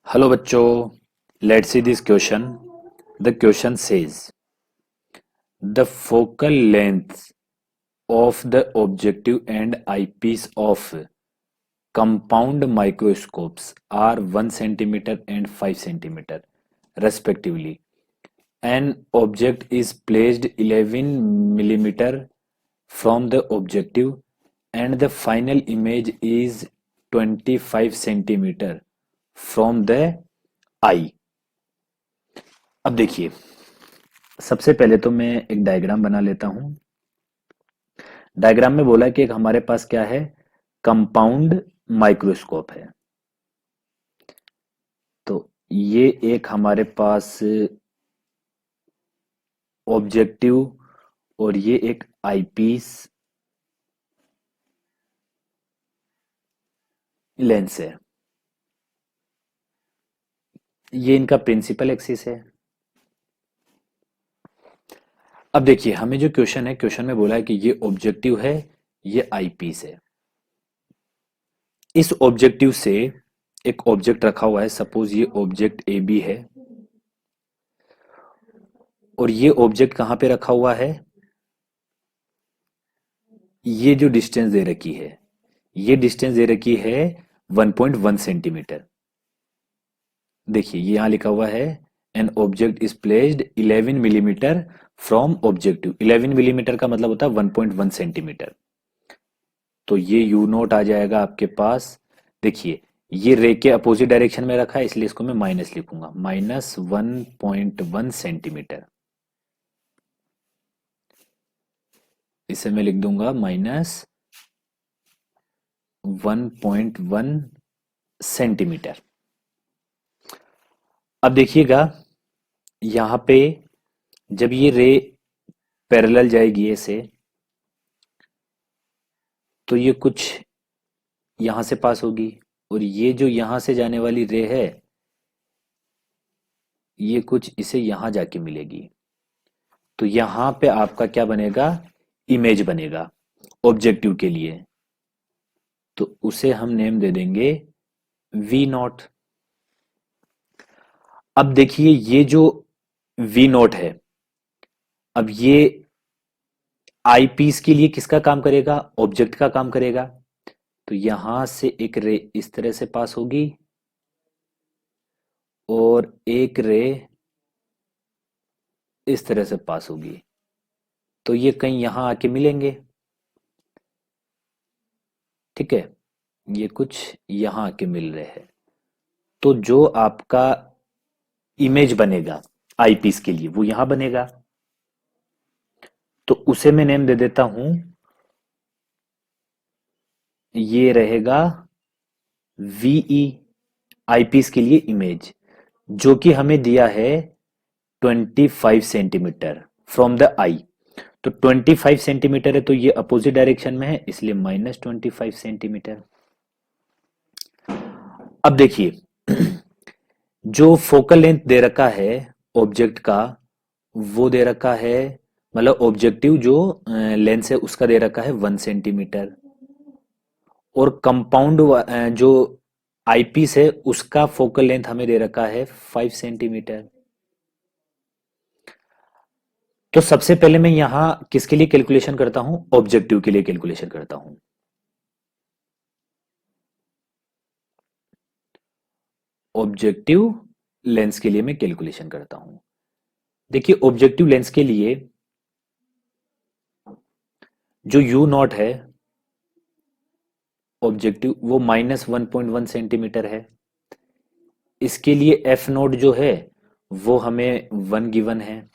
Hello बच्चों, let's see this question. The question says the focal length of the objective and eyepiece of compound microscopes are 1 centimeter and 5 centimeter respectively. An object is placed 11 millimeter from the objective and the final image is 25 centimeter from the eye. अब देखिए, सबसे पहले तो मैं एक diagram बना लेता हूं. डायग्राम में बोला कि एक हमारे पास क्या है, कंपाउंड माइक्रोस्कोप है. तो ये एक हमारे पास ऑब्जेक्टिव और ये एक आईपीस लेंस है. ये इनका प्रिंसिपल एक्सिस है. अब देखिए, हमें जो क्वेश्चन है, क्वेश्चन में बोला है कि ये ऑब्जेक्टिव है, ये आईपीस है. इस ऑब्जेक्टिव से एक ऑब्जेक्ट रखा हुआ है. सपोज ये ऑब्जेक्ट ए बी है और ये ऑब्जेक्ट कहां पे रखा हुआ है. ये जो डिस्टेंस दे रखी है, ये डिस्टेंस दे रखी है 1.1 सेंटीमीटर. देखिए, ये यहां लिखा हुआ है an object is placed 11 millimetre from objective. 11 millimetre का मतलब होता है 1.1 सेंटीमीटर. तो ये यू नोट आ जाएगा आपके पास. देखिए, ये रे के अपोजिट डायरेक्शन में रखा है, इसलिए इसको मैं माइनस लिखूंगा. -1.1 सेंटीमीटर. इसे मैं लिख दूंगा -1.1 सेंटीमीटर. अब देखिएगा, यहां पे जब ये रे पैरेलल जाएगी ऐसे, तो ये कुछ यहां से पास होगी और ये जो यहां से जाने वाली रे है, ये कुछ इसे यहां जाके मिलेगी. तो यहां पे आपका क्या बनेगा, इमेज बनेगा ऑब्जेक्टिव के लिए. तो उसे हम नेम दे देंगे वी नॉट. अब देखिए, ये जो वी नॉट है, अब ये आई पीस के लिए किसका काम करेगा, ऑब्जेक्ट का काम करेगा. तो यहां से एक रे इस तरह से पास होगी और एक रे इस तरह से पास होगी. तो ये कहीं यहां आके मिलेंगे. ठीक है, ये कुछ यहां आके मिल रहे हैं. तो जो आपका इमेज बनेगा आईपीस के लिए, वो यहां बनेगा. तो उसे मैं नेम दे देता हूं, ये रहेगा वीई, आईपीस के लिए इमेज, जो कि हमें दिया है 25 सेंटीमीटर फ्रॉम द आई. तो 25 सेंटीमीटर है, तो ये अपोजिट डायरेक्शन में है, इसलिए -25 सेंटीमीटर. अब देखिए, जो फोकल लेंथ दे रखा है ऑब्जेक्ट का, वो दे रखा है, मतलब ऑब्जेक्टिव जो लेंस है उसका दे रखा है 1 सेंटीमीटर. और कंपाउंड जो आईपीस है उसका फोकल लेंथ हमें दे रखा है 5 सेंटीमीटर. तो सबसे पहले मैं यहां किसके लिए कैलकुलेशन करता हूं, ऑब्जेक्टिव के लिए कैलकुलेशन करता हूं. ऑब्जेक्टिव लेंस के लिए मैं कैलकुलेशन करता हूं. देखिए, ऑब्जेक्टिव लेंस के लिए जो यू नॉट है ऑब्जेक्टिव, वो -1.1 सेंटीमीटर है. इसके लिए एफ नोट जो है वो हमें 1 गिवन है.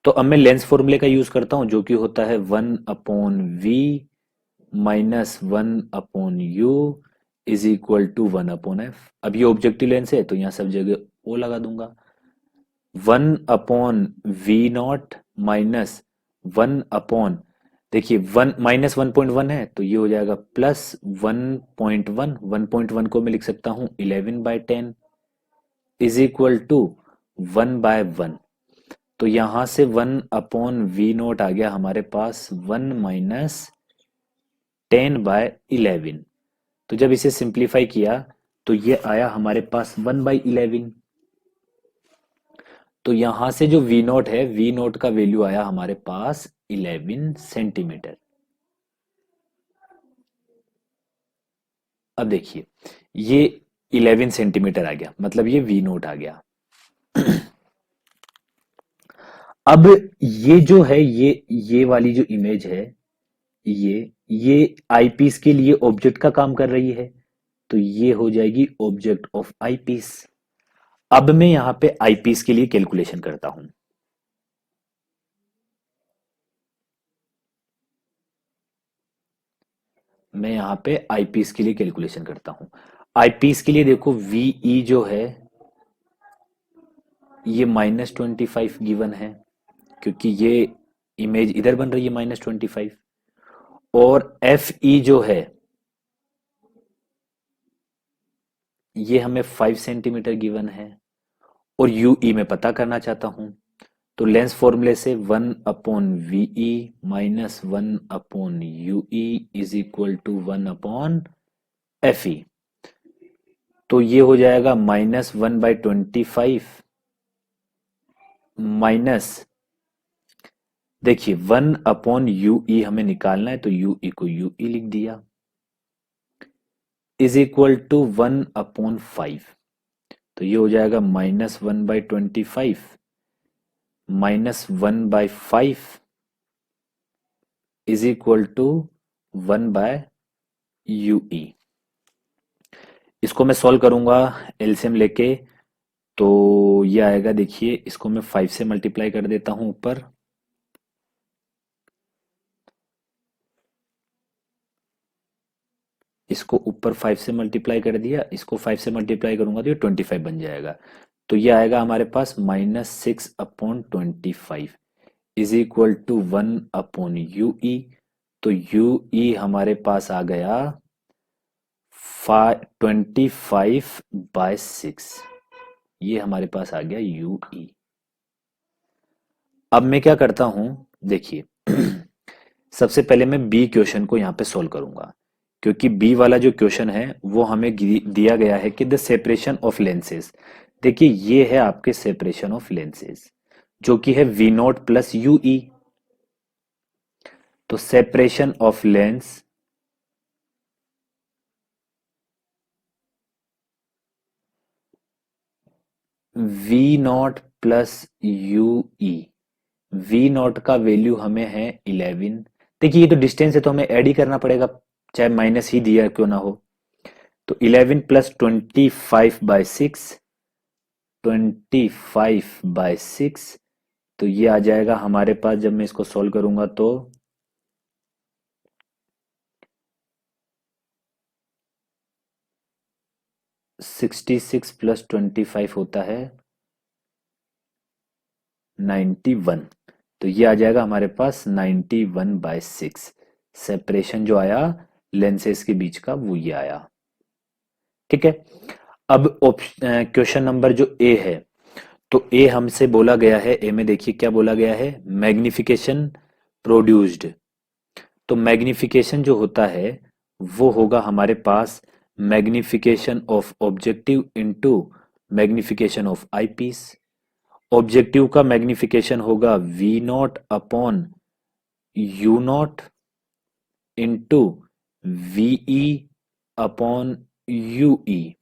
तो अब मैं लेंस फॉर्मूले का यूज करता हूं, जो कि होता है 1/v -1/u is equal to 1/f. अब ये ऑब्जेक्टिव लेंस है, तो यहां सब जगह ओ लगा दूंगा. 1/v0 माइनस 1 देखिए, 1 -1.1 है, तो ये हो जाएगा +1.1. 1.1 को मैं लिख सकता हूं 11/10 इज इक्वल टू 1/1. तो यहां से 1/v0 आ गया हमारे पास 1 -10/11. तो जब इसे सिंप्लीफाई किया तो ये आया हमारे पास 1/11। तो यहां से जो वी नोट है, वी नोट का वैल्यू आया हमारे पास 11 सेंटीमीटर। अब देखिए, ये 11 सेंटीमीटर आ गया, मतलब ये वी नोट आ गया। अब ये जो है, ये वाली जो इमेज है, ये आईपीस के लिए ऑब्जेक्ट का काम कर रही है, तो ये हो जाएगी ऑब्जेक्ट ऑफ आईपीस। अब मैं यहां पे आईपीस के लिए कैलकुलेशन करता हूं। मैं यहां पे आईपीस के लिए कैलकुलेशन करता हूं। आईपीस के लिए देखो, वीई जो है ये -25 गिवन है, क्योंकि ये इमेज इधर बन रही है -25। और एफ ई जो है ये हमें 5 सेंटीमीटर गिवन है। और यू ई मैं पता करना चाहता हूं, तो लेंस फॉर्मूले से 1/VE - 1/UE is equal to 1/FE। तो ये हो जाएगा -1/25 माइनस, देखिए 1/UE हमें निकालना है, तो UE को UE लिख दिया, इज इक्वल टू 1/5। तो ये हो जाएगा -1/25 -1/5 इज इक्वल टू 1/UE। इसको मैं सॉल्व करूंगा एलसीएम लेके, तो ये आएगा, देखिए इसको मैं 5 से मल्टीप्लाई कर देता हूं ऊपर, इसको ऊपर 5 से मल्टीप्लाई कर दिया, इसको 5 से मल्टीप्लाई करूंगा तो ये 25 बन जाएगा। तो ये आएगा हमारे पास -6/25 इज इक्वल टू 1/UE। तो UE हमारे पास आ गया 25/6। ये हमारे पास आ गया UE। अब मैं क्या करता हूं, देखिए सबसे पहले मैं बी क्वेश्चन को यहां पे सोल्व करूंगा, क्योंकि बी वाला जो क्वेश्चन है वो हमें दिया गया है कि द सेपरेशन ऑफ लेंसेज। देखिए ये है आपके सेपरेशन ऑफ लेंसेज, जो कि है वी नॉट प्लस यूई। तो separation of lens v naught plus u e, v naught का वैल्यू हमें है 11। देखिए ये तो डिस्टेंस है, तो हमें ऐड ही करना पड़ेगा, चाहे माइनस ही दिया क्यों ना हो। तो 11 प्लस 25/6, 25/6, तो ये आ जाएगा हमारे पास, जब मैं इसको सॉल्व करूंगा तो 66 प्लस 25 होता है 91। तो ये आ जाएगा हमारे पास 91/6। सेपरेशन जो आया लेंसेज के बीच का, वो ये आया। ठीक है। अब क्वेश्चन नंबर जो ए है, तो ए हमसे बोला गया है, ए में देखिए क्या बोला गया है, मैग्निफिकेशन प्रोड्यूस्ड। तो मैग्निफिकेशन जो होता है वो होगा हमारे पास magnification of objective into magnification of eyepiece. Objective का मैग्निफिकेशन होगा V naught upon U naught into V E upon U E.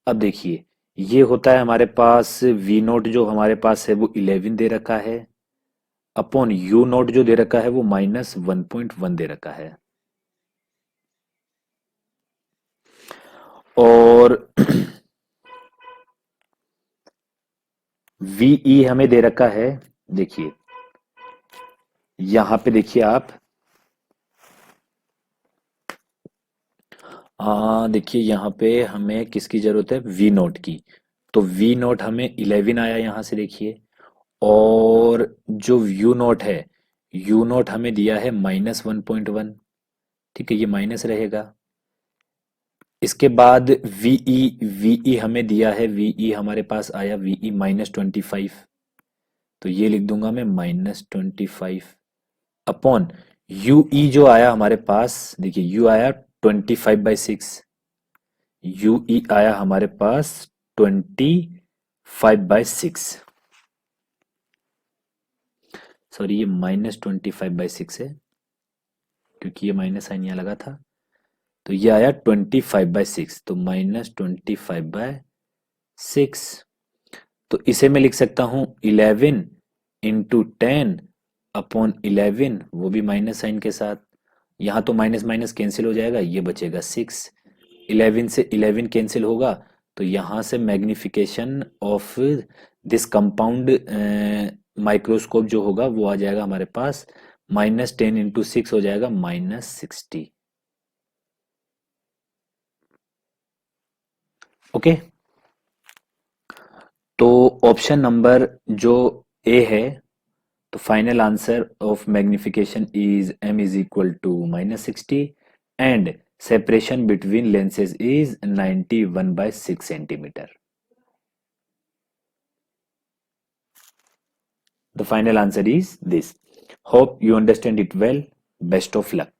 अब देखिए ये होता है हमारे पास वी नोट, जो हमारे पास है वो 11 दे रखा है, अपॉन यू नोट जो दे रखा है वो -1.1 दे रखा है। और वीई हमें दे रखा है, देखिए यहां पे देखिए आप, देखिए यहां पे हमें किसकी जरूरत है, वी नोट की। तो वी नोट हमें 11 आया यहां से, देखिए। और जो यू नोट है, यू नोट हमें दिया है -1.1। ठीक है, ये माइनस रहेगा। इसके बाद वीई, वीई हमें दिया है, वीई हमारे पास आया वीई -25। तो ये लिख दूंगा मैं -25 अपॉन यूई जो आया हमारे पास, देखिए यू आया 25/6, यूई आया हमारे पास 25/6। सॉरी, ये -25/6 है, क्योंकि ये माइनस साइन यहाँ लगा था। तो ये आया 25/6, तो -25/6। तो इसे मैं लिख सकता हूं 11 × 10/11, वो भी माइनस साइन के साथ। यहाँ तो माइनस माइनस कैंसिल हो जाएगा, ये बचेगा 6। 11 से 11 कैंसिल होगा, तो यहाँ से magnification of this compound microscope जो होगा वो आ जाएगा हमारे पास, -10 × 6 हो जाएगा -60। ओके। तो ऑप्शन नंबर जो ए है, तो final answer of magnification is m is equal to -60 and separation between lenses is 91/6 centimetre. The final answer is this. Hope you understand it well. Best of luck.